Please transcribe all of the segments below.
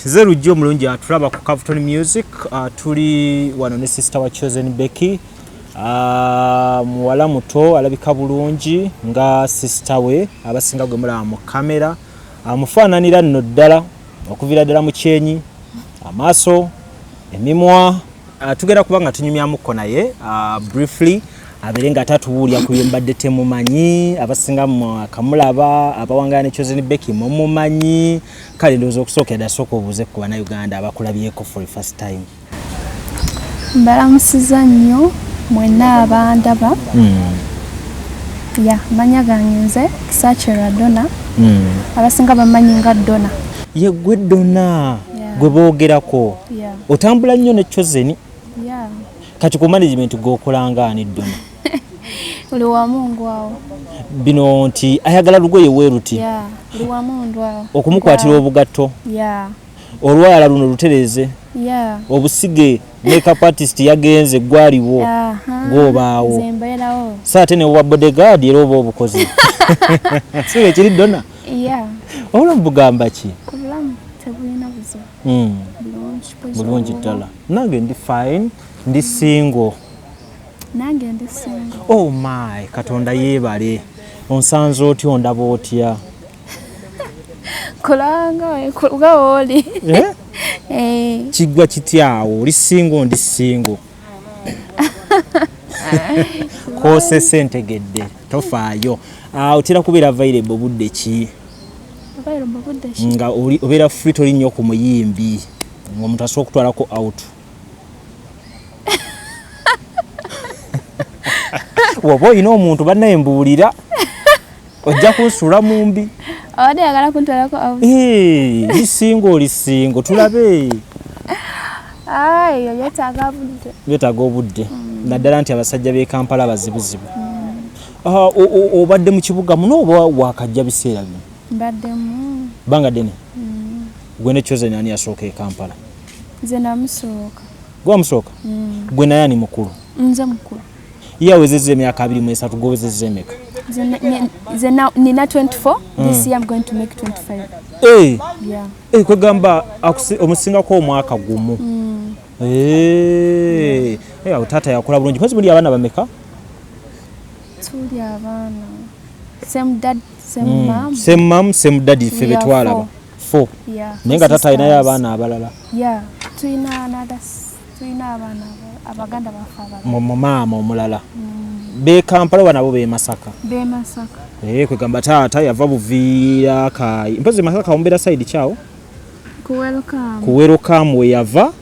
Zeru jjo mulungi atulaba ku Capital Music tuli wano ne sister wa chosen Becky muwala muto alabika bulungi nga sister we abasinga gwe mulaba mu kamera amufaananira nno ddala okuvira ddala mu kyenyi amaaso emimwa tugera kubanga tunyumyamuko naye briefly aberenga atatuwulya ku byembadde temumanyi abasinga kamulaba abawangala ne chosen Becky mumumanyi kale ndowooza okusookera sooka obuuze ku bannayuganda abakulabyeko for the first time. Mbalamusiza nnyo mwenna abandaba manya gange nze Kisachera Donna abasinga bamanyi nga Donna ye gwe Donna gwe boogerako otambula nnyo ne chosen kati ku management g'okolanga ani Donna uli wa Mungu awo bino nti ayagala lugoye weeruti uli wa Mungu awo okumukwatira obugatto olwala luno lutereze obusige makeup artist yagenze gwaliwo ng'obaawo saate ne wa bodyguard era oba obukozi siwe kiri Donna obulamu bugamba ki tebulina buzibu bulungi ddala nange ndi fine ndi single nange ndi single oh my katonda yeebale onsanze otya ondaba otya kulanga kuga oli kigwa kityawo oli single ndi single kosese ntegedde tofaayo otera kubeera available budde ki nga obeera free toli nnyo ku muyimbi ng'omuntu asobola okutwalako out woba olina omuntu bannaye mbuulira ojja kunsula mu mbi abadde yagala kuntwalako out lisingo olisingo tulabe yetaaga obudde naddala nti abasajja b'e Kampala bazibuzibu obadde mu kibuga muno oba wakajja biseera bino mbaddemu banga ddene gwe ne chosen ani yasooka e Kampala nze namusooka gwe amusooka gwe naye ani mukulu nze mukulu ye awezezza emyaka 23 gwewezezza emeka nina 24 this year I'm going to make 25 kwegamba omusingako omwaka gumu awo taata yakola bulungi mpozzi muli abaana bameka tuli abaana same dad same mom same daddy ffe betwalaba 4 naye nga taata alinayo abaana abalala tulina abaana abaganda bafa mu maama omulala be Kampala wanabo be Masaka kwegamba taata yava Buviira Kayi mpozi Masaka ombera side kyawo ku welcome we yava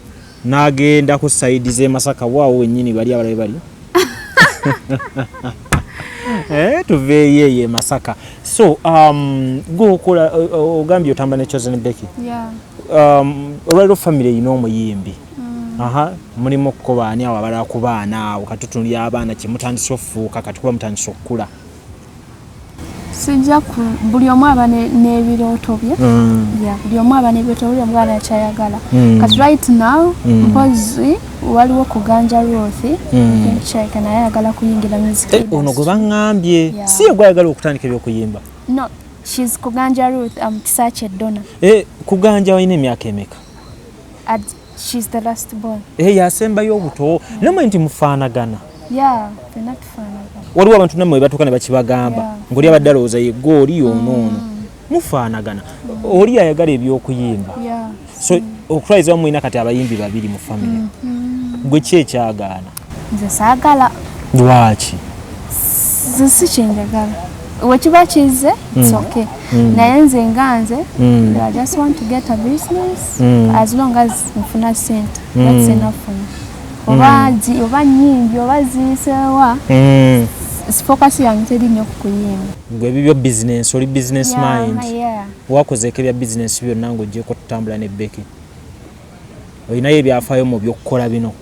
n'agenda ku side ze Masaka waawo wennyini bali abalabe bali tuveeyeye Masaka so gwokola ogambye otamba ne chosen Becky olwaliro family eyina omuyimbi mulimu okukoba ani awo abala ku baana awo katutunuli abaana kyemutandisa okufuuka kati kuba mutandisa okukula sijja buli omu aba n'ebirooto bye buli omu aba n'ebirooto bye omwana akyayagala kati right now mpozi waliwo kuganja Ruth nkyeka naye ayagala kuyingira music ono gwe baŋŋambye si ye gwayagala okutandika ebyokuyimba no she's kuganja Ruth Kisachera Donna kuganja walina emyaka emeka she's the last born yasembayo obuto namwe nti mufaanagana fena tufaanagana waliwo abantu namwe batuuka ne bakibagamba ng'oli abadde alowooza ye goli onoono mufaanagana oli ayagala ebyokuyimba so okutwaliza mulina kati abayimbi babiri mu family gwe ki ekyagaana nze saagala lwaki nze si kyenjagala wekiba kize it's okay naye nze nga nze I just want to get a business as long as nfuna sente that's enough for me oba nyingi oba zisewa focus yange teri nnyo ku kuyimba gwe bibyo business oli business mind wakozeeko ebya business byonna ng'oggyeko tutambula ne Becky olinayo ebyafaayo mu by'okukola bino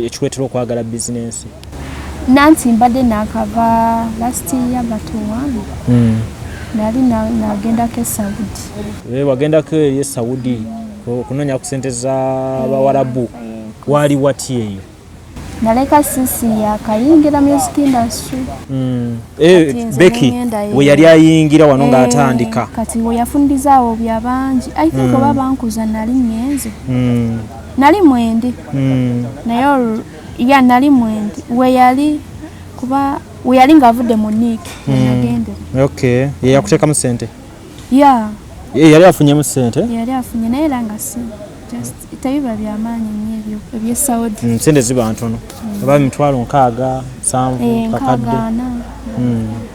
ekikuleetera okwagala business nanti mbadde nakava last year batuwanu nali nagendako e Saudi wagendako eri e Saudi kunoonya ku ssente z'Abawarabu wali wati eyo naleka sisi yakayingira music industry. Becky we yali ayingira wano ng'atandika kati we yafundizaawo byabangi I think oba bankuza nali ngenze nali mwendi naye nali mwendi we yali kuba we yali ng'avudde mu Nick nagendera. Okay ye yakuteekamu ssente yali afunyemu ssente yali afunye naye era nga si just tebiba byamaanyi nnyo ebyo eby'Saudi. Ssente ziba ntono oba 60,000 70 kakadde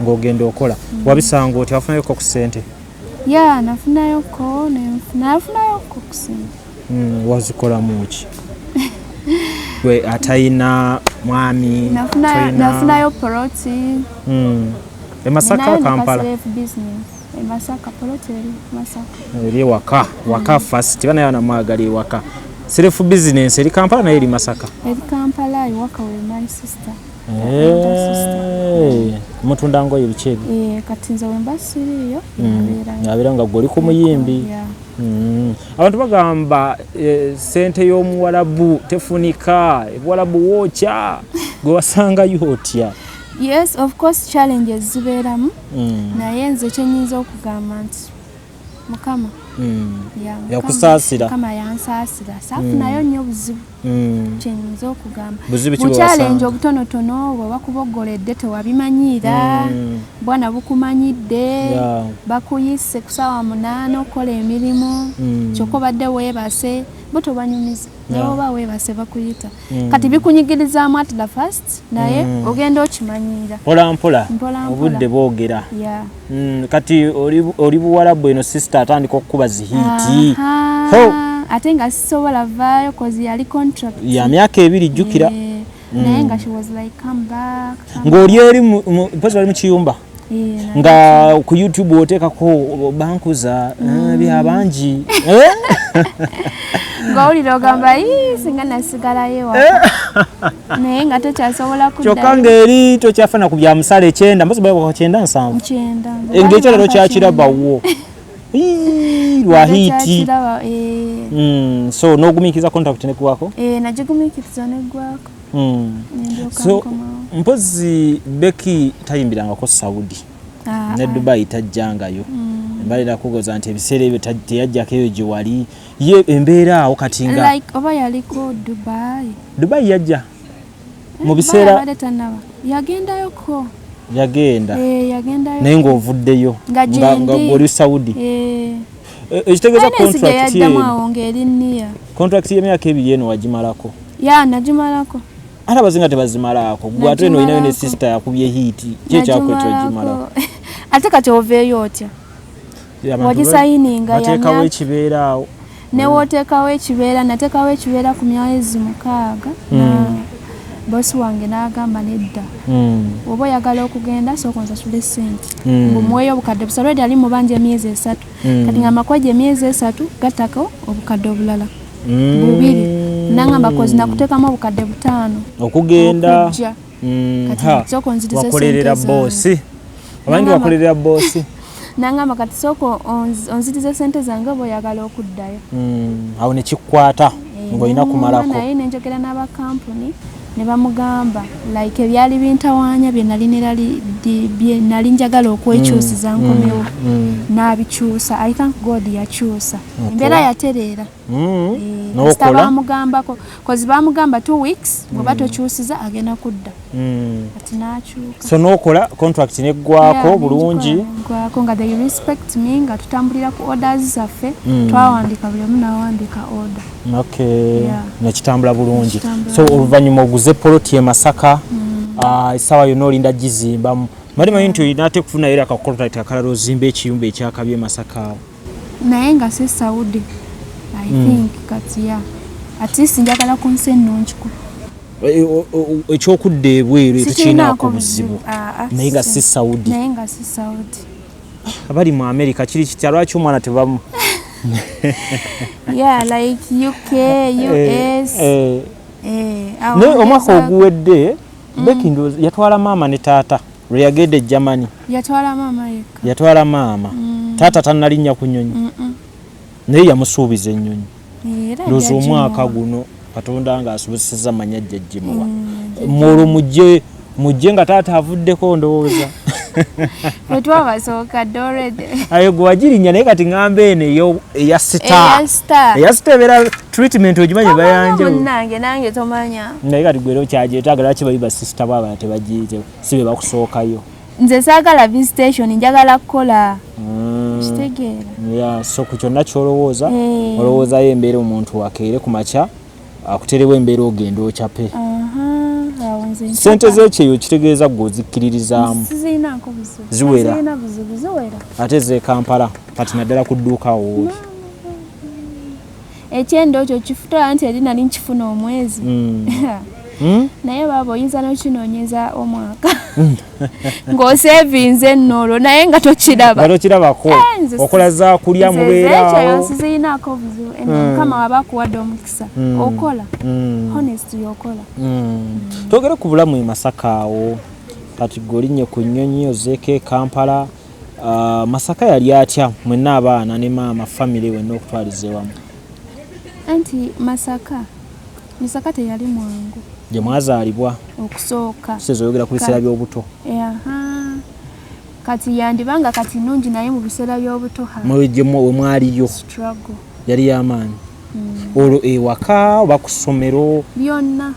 ng'ogenda okola wabisanga oti wafunayoko ku ssente? Nafunayoko ku ssente. Wazikolamu ki? Gwe atayina mwami nafunayo poloti Masaka Kampala Masaka poloti Masaka eri waka first bana yana mwagali waka self business eri Kampala na eri Masaka waka with my sister. Mutunda ngoye bichebi kati nze wembasiriyo yabiranga goli ku muyimbi. Abantu bagamba sente y'omuwalabu tefunika ebuwalabu wocha gwe wasanga yotya? Yes, of course challenges zibeeramu naye nze kyenyinza okugamba nti Mukama yakusaasira Mukama yansaasira saafunayo nnyo buzibu kyenyinza okugamba mu challenge obutonotono bwe bakuboggoledde tewabimanyiira bwana bukumanyidde bakuyise ku ssaawa 8 okola emirimu kyokka obadde weebase bo tobanyumiza naye oba weebase bakuyita kati bikunyigirizaamu at the first naye ogenda okimanyiira mpola obudde boogera kati oli buwalabu eno sister atandika okukuba zihiiti ate nga sisobola vaayo kozi yali contract ya myaka 2 jjukira naye nga she was like come back ng'oli eri mpozi wali mu kiyumba nga ku YouTube oteekako bankuza byabangi ng'owulira ogamba singa nasigalayo waka naye nga tokyasobola kuddayo kyokka ng'eri tokyafuna ku bya musale 9 mpozi bayo 9 ng'ekyalo kyakirabawo lwahiti so n'ogumiikiriza contract neggwako? Nagigumiikiriza neggwako. So mpozi Becky tayimbirangako Saudi ne Dubai tajjangayo mbalira kugoza nti ebiseera ebyo teyajjako eyo gye wali ye embeera awo kati nga oba yaliko Dubai yajja mu biseera yagendayoko yagendayo naye ng'ovuddeyo nga oli Saudi ekitegeeza contract y'emyaka 2 eno wagimalako? Nagimalako. Ate abazinga tebazimalako gwe ate eno olinayo ne sister yakubye hiiti kyekyakwetwa ogimalako ate kati oveeyo otya wagisayininga bateekawo ekibeera awo newoteekawo ekibeera nateekawo ekibeera ku myezi 6 na bosi wange n'agamba nedda oba oyagala okugenda sooka onsasule ssente ng'omuweeyo obukadde busa already ali mu banja emyezi 3 kati nga makwaje emyezi 3 gattako obukadde obulala 2 nangamba kozi nakuteekamu obukadde 5 okugenda kati sooka onzirize wakolerera bosi abangi wakolerera bosi nangamba kati sooka onzirize ssente zange oba oyagala okuddayo awo ne kikwata ng'olina kumalako naye nenjogera n'abakampuni ne bamugamba like ebyali bintawaanya bye nali njagala okwekyusiza nkomewo n'abikyusa I thank God yakyusa embeera yatereera kasita bamugambako kozi bamugamba 2 weeks bw'oba tokyusiza agenda kudda kati n'akyuka so n'okola contract neggwako bulungi gwako nga they respect me nga tutambulira ku orders zaffe twawandiika buli omu n'awandiika order nekitambula bulungi so oluvannyuma oguze poloti e Masaka essaawa yonna olinda gizimbamu malimanyi nti olina ate kufuna era akakontrakt akalala ozimba ekiyumba ekyakabi e Masaka awo naye nga si Saudi I think kati at least njagala ku nsi ennungiku ekyokudda ebweru tekirinaako buzibu naye nga si Saudi abali mu America kiri kitya lwaki omwana tebamu like UK, US. Ne omwaka oguwedde Becky yatwala maama ne taata lwe yagenda e Germany. Yatwala maama taata tannalinnya ku nnyonyi naye yamusuubiza ennyonyi ndowooza omwaka guno Katonda nga asobozesezza manya jjajjimuwa molo mujje nga taata avuddeko ndowooza twabasooka already ayo gwe wagirinya naye kati ŋŋamba eno eya star ebeera treatment ogimanye bayanja nange tomanya naye kati gwera okyagyetagala lwaki bayiba sisita bwabala tebagiyite si be bakusookayo nze saagala visitation njagala kukola kitegeera so ku kyonna kyolowooza olowoozayo embeera omuntu akeere ku makya akuterewo embeera ogenda okyape sente zekyeyo kitegeeza gwe ozikkiririzaamu ziwera ate ze Kampala kati naddala ku dduuka wooli ekyendo kyo kifutola nti eri nali nkifuna omwezi naye baaba oyinza n'okinoonyeza omwaka ng'osevinze nno naye nga tokirabako okola za kulya mubeeraawo sizirinaako buzibu mukama waba akuwadde omukisa okola honestly okola twogere ku bulamu e Masaka awo kati golinnye ku nnyonyi ozeeko e Kampala Masaka yali atya mwenna abaana ne maama famire wenna okutwaliza ewamu anti Masaka teyali mwangu gye mwazaalibwa okusooka sizoyogera ku biseera by'obuto kati yandibanga kati nnungi naye mu biseera by'obuto we mwaliyo yali y'amaanyi olwo ewaka oba ku ssomero byonna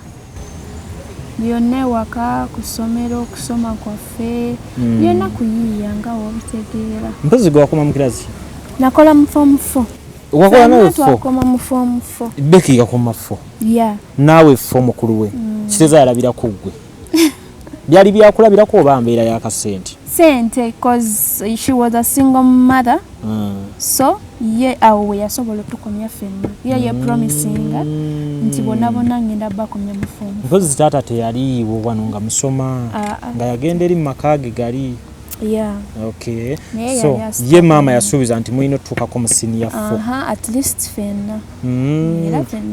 ewaka ku ssomero okusoma kwaffe byonna kuyiiya nga wobitegeera mpozi gwe wakoma mu kirazi nakola mu form 4 wakola nawe twakoma mu form 4 Becky yakoma 4 naawe 4 mukulu we kiteza yalabirako ggwe byali byakulabirako oba mbeera y'akasente sente cause she was a single mother so ye awo we yasobola okutukomya ffenna ye promisinga nti bonna ngenda bakomya mu form mpozi taata teyaliiwo wano nga musoma nga yagenda eri mu maka ge gali okay so ye maama yasuubiza nti mulina otutuukako mu senior 4 at least ffenna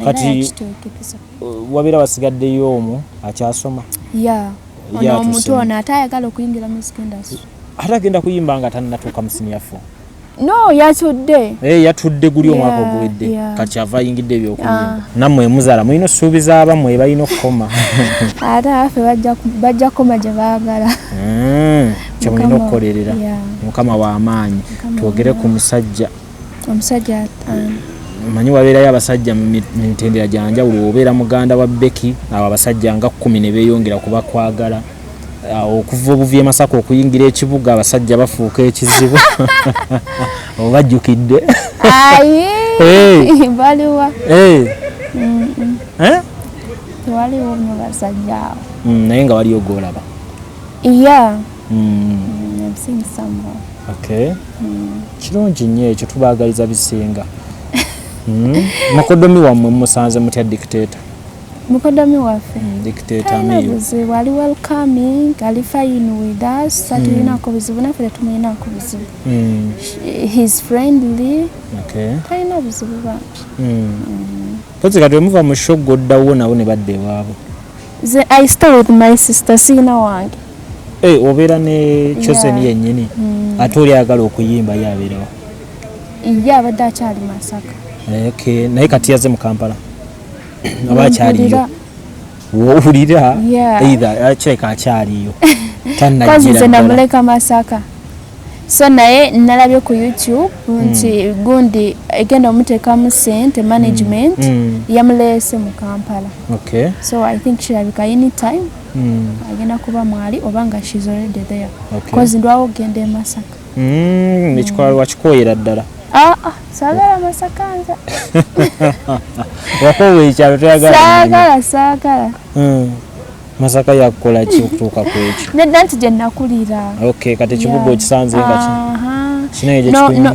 kati wabeera wasigaddeyo omu akyasoma ono omuto ono ate ayagala okuyingira music industry ate agenda kuyimba nga tannatuuka mu senior 4 no yatudde guli omwaka oguwedde kati ava ayingidde ebyokuyimba nammwe muzaala mulina osuubiza abammwe balina okukoma ate afe bajja kukoma gye baagala kye mulina okukolerera mukama w'amaanyi twogere ku omusajja manyi wabeerayo abasajja mu mitendera gya njawulo obeera muganda wa Becky abo abasajja nga 10 ne beeyongera kuba kwagala okuva obuvi e Masaka okuyingira ekibuga abasajja bafuuka ekizibu obajjukidde baliwa tewaliwo mu basajja awo naye nga waliyo goolaba kirungi nnyo ekyo tubaagaliza bisinga mukodomi wammwe musanze mutya dictator mukodomi waffe dictator miyo buzibu ali welcoming ali fine with us satulinaako buzibu naffe tetumulinaako buzibu he's friendly talina buzibu bangi pozi kati wemuva mu shoggo oddawo nabo ne badda ewaabwe I stay with my sister siina wange obeera ne Chosen yennyini ate oli ayagala okuyimba ye abeerawo abadde akyali Masaka naye kati yazze mu Kampala aba akyaliyo woowulira either kireka akyaliyo tannagira namuleka Masaka so naye nalabye ku YouTube nti gundi egenda omuteekamu sente management yamuleese mu Kampala so I think kirabika anytime agenda kuba mwali oba nga she's already there cause ndwawo ogenda e Masaka ekikola wakikoyera ddala saagala Masaka nze wakowa ekyalo toyagala saagala Masaka yakukola ki okutuuka ku ekyo nedda nti gye nakulira kati ekibuga okisanze nga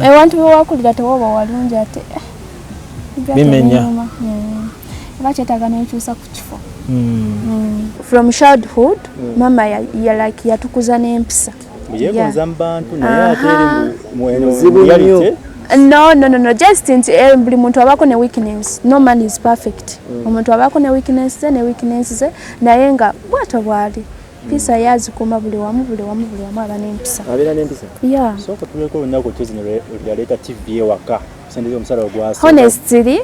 ewantu bewakulira tewoba walungi ate bimenya oba kyetaaga nekyusa ku kifo from childhood mama yatukuza n'empisa yegonza mu bantu naye ate eri no just nti buli muntu abaako ne weakness no man is perfect omuntu abaako ne weakness ze naye nga bwato bwali mpisa yazikuuma buli wamu aba n'empisa abeera n'empisa sooka tuleko olunaku Chosen yaleeta TV ewaka sente z'omusala ogwasa honestly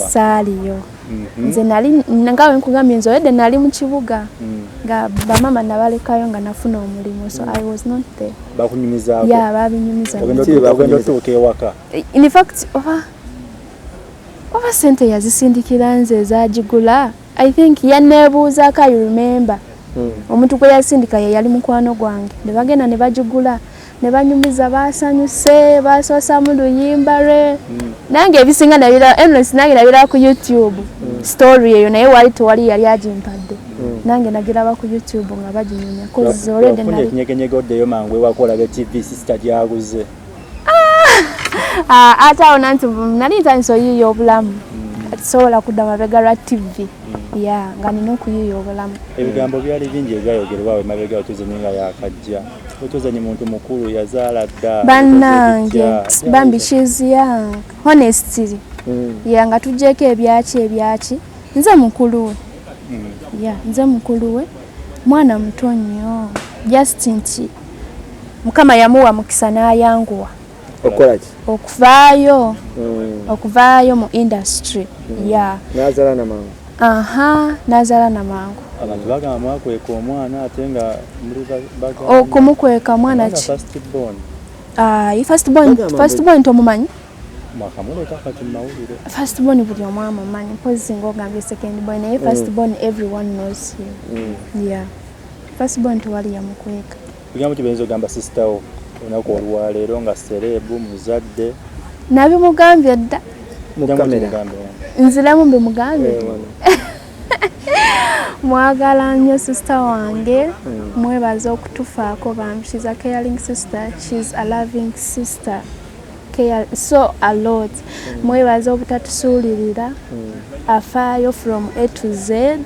saaliyo nze nali ngawe nkugambye nze wedde nali mu kibuga nga bamama nabalekayo nga nafuna omulimu so I was not there. Bakunyumizaako? Yeah, babinyumiza. Bagenda otuuka ewaka? In fact oba sente yazisindikira nze ezagigula I think yanneebuuzaako I remember omuntu gwe yasindika ye yali mukwano gwange ne bagenda ne bagigula ne banyumiza basanyuse basoosamu luyimba lwe nange ebisinga nange nabira ku YouTube story eyo naye wali tewali yali agimpadde nange nagiraba ku YouTube nga baginyumya cause already nali kinyegenyege oddeyo mangu ewakola be TV sister gyaguze ate awo nanti nali ntandise oyiiya obulamu sobola kudda mabega lwa TV nga nina okuyiiya obulamu. Ebigambo byali bingi ebyayogerebwawe mabega otuzanyi nga yakajja otuzanyi muntu mukulu yazaala dda bannange bambi she's young honestly nga tujjeko ebyaki nze mukulu we nze mukulu we mwana muto nnyo just nti Mukama yamuwa mukisa n'ayanguwa okolaki okuvaayo mu industry n'azaala namangu n'azaala namangu abantu bagamba mwakweka omwana ate nga okumukweka mwana ki firstborn tomumanyi mwakamuleka kati mawulire firstborn buli omu amumanyi mpozi singa ogambye secondborn naye firstborn everyone knows him firstborn tewali yamukweka bigambo kibenzo gamba sister wo onaku olwaleero nga serebu muzadde nabimugambye dda mukamera nziremu mbimugambye mwagala nnyo sister wange mwebaza okutufaako bambi she's a caring sister she's a loving sister so a lot mwebaza obutatusuulirira afaayo from A to Z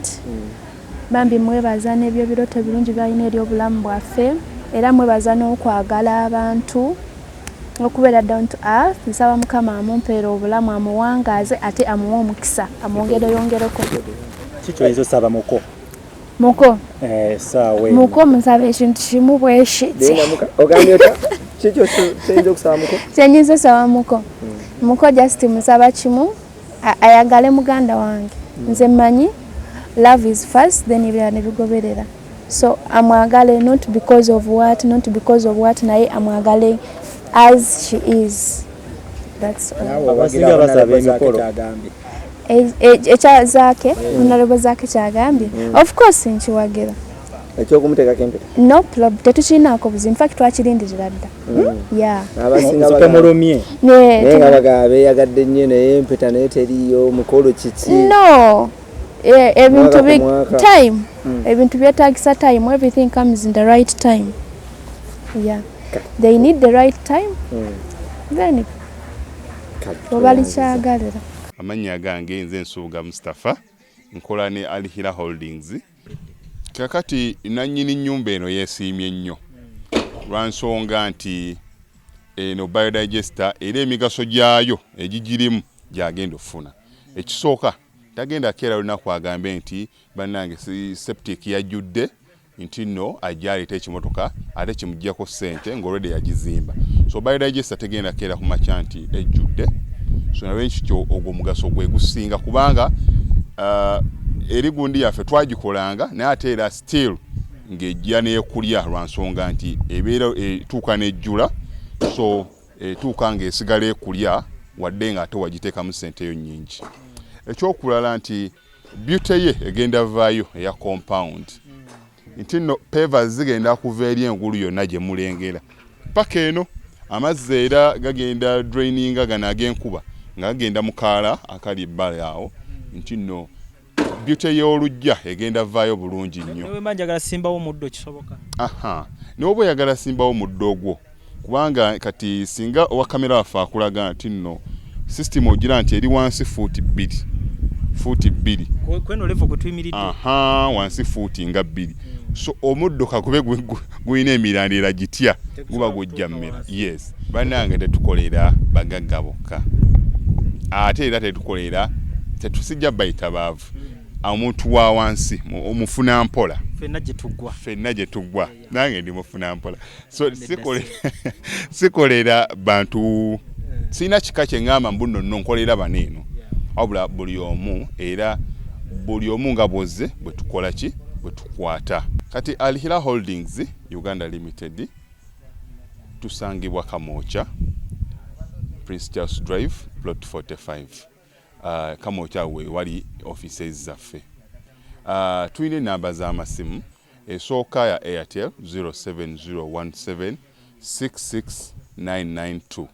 bambi mwebaza n'ebyo biroto birungi byalina eri obulamu bwaffe era mwebaza n'okwagala abantu okubeera down to earth nsaba Mukama amumpeera obulamu amuwangaaze ate amuwa omukisa amwongereko kikyo ezo saba muko saawe muko musaba ekintu kimu bwekiti ogambye ota kikyo kiyinza okusaba muko kyenyinza osaba muko just musaba kimu ayagale muganda wange nze mmanyi love is first then ebirala ne bigoberera so amwagale not because of what naye amwagale as she is. That's all. Abasiga basaba emikolo zaake honorable zaake kyagambye of course nkiwagira ekyokumuteekako empeta no problem tetukirinaako buzi in fact twakirindirira dda zikamulumye naye nga bagaba beeyagadde nnyo naye empeta naye teriyo mukolo kiki no ebintu time ebintu byetaagisa time everything comes in the right time they need the right time then obali kyagalira. Amanya gange nze Nsuuga Mustafa nkola ne Alihira Holdings kakati nannyini nnyumba eno yeesiimye nnyo lwansonga nti eno biodigester era emigaso gyayo egigirimu gyagenda ofuna ekisooka tagenda keera lunaku agambe nti bannange septic yajjudde nti nno ajja aleeta ekimotoka ate kimuggyako ssente ng'olwedde yagizimba so biodigester tegenda keera ku makya nti ejjudde so nawe nkikyo ogwo mugaso gwe gusinga kubanga eri gundi yaffe twagikolanga naye ate era still ng'ejja n'ekulya lwansonga nti ebeera etuuka n'ejjula so etuuka ng'esigala ekulya wadde ng'ate wagiteekamu ssenteyo nnyingi. Ekyokulala nti beauty ye egenda vaayo eya compound nti nno pavers zigenda kuva eri engulu yonna gye mulengera paka eno amazzi era gagenda draininga gano ag'enkuba nga gagenda mu kaala akali ebbala awo nti nno beauty y'olujja egenda vaayo bulungi nnyo. Newe manjagala simbawo muddo kisoboka. Newe bwe yagala simbawo muddo ogwo kubanga kati singa owa kamera waffe akulaga nti nno system ogira nti eri wansi fuuti bbiri kweno level kutuyimiridde wansi fuuti nga bbiri so omuddo kakube gulina emirandira gitya guba gujja mmera yes bannange tetukolera bagagga bokka ate era tetukolera tetusijja bayita baavu omuntu wa wansi omufuna mpola ffenna gye tuggwa nange ndi mufuna mpola so sikolera bantu sina kika kye ngamba mbu nno nkolera baneeno wabula buli omu era buli omu nga bwozze bwe tukola ki bwe tukwata. Kati Alihira Holdings Uganda Limited tusangibwa Kamoocha, Prince Charles Drive, Plot 45. Kamoocha we wali offices zaffe. Tuyina namba z'amasimu esooka ya Airtel 07017669992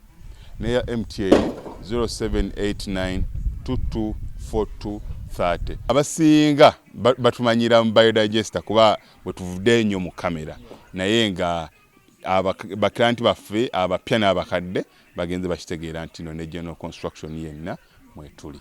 neya MTN 0789224230. Abasinga batumanyira mu biodigester kuba bwe tuvudde nnyo mu kamera, naye nga baklanti baffe abapya n'abakadde bagenze bakitegeera nti no ne general construction yenna mwetuli.